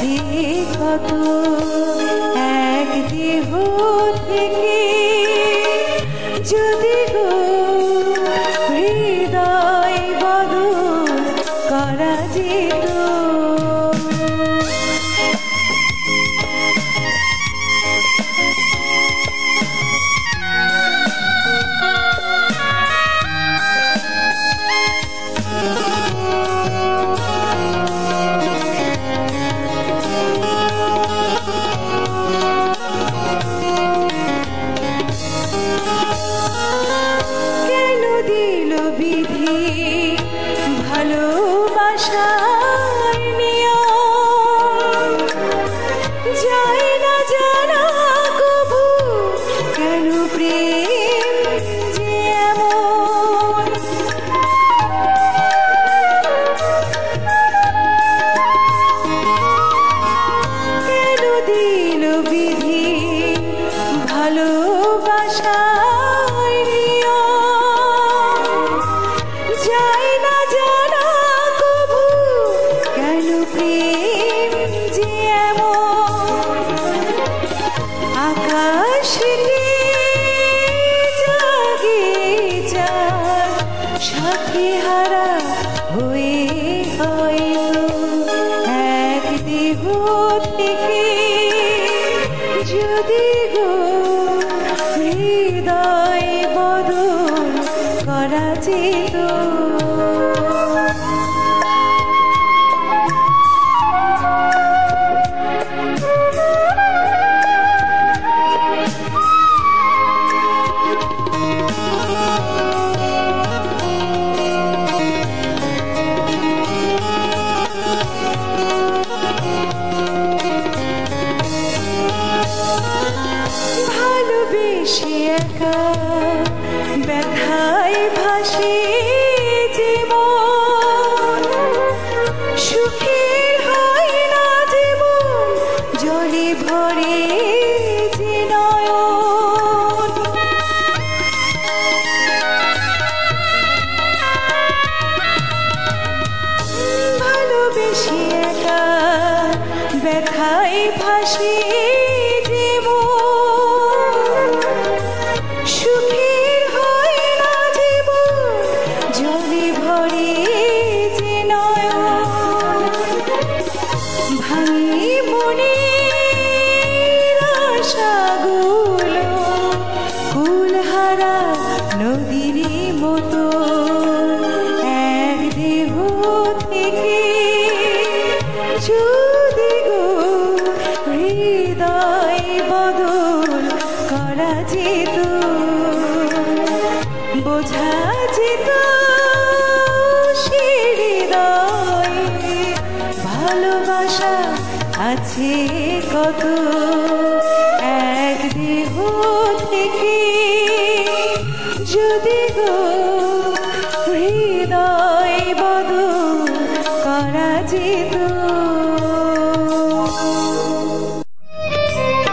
আছে কত এক দেহ থেকে যদি গো হৃদয় বদল করা যেত। বিধি ভালোবাসার নিয়ম যায় না জানা কভু কেন প্রেম যে এমন। কেন দিল বিধি ভালোবাসা সাথী হারা হয়ে হয়তো এক দেহ থেকে যদি গো হৃদয় বদল করা যেত। ভালোবেসে একা ব্যথায় ভাসে জীবন, সুখের হয় না জীবন জলে ভরে যে নয়ন। ভালোবেসে একা ব্যথায় ভাসে ভাঙি মনের আশাগুলো কুলহারা নদীর মতো এক দেহ থেকে যদি গো হৃদয় বদল করা যেত। বোঝা যেত সে হৃদয় ভালোবাসা আছে কত এক দেহ থেকে যদি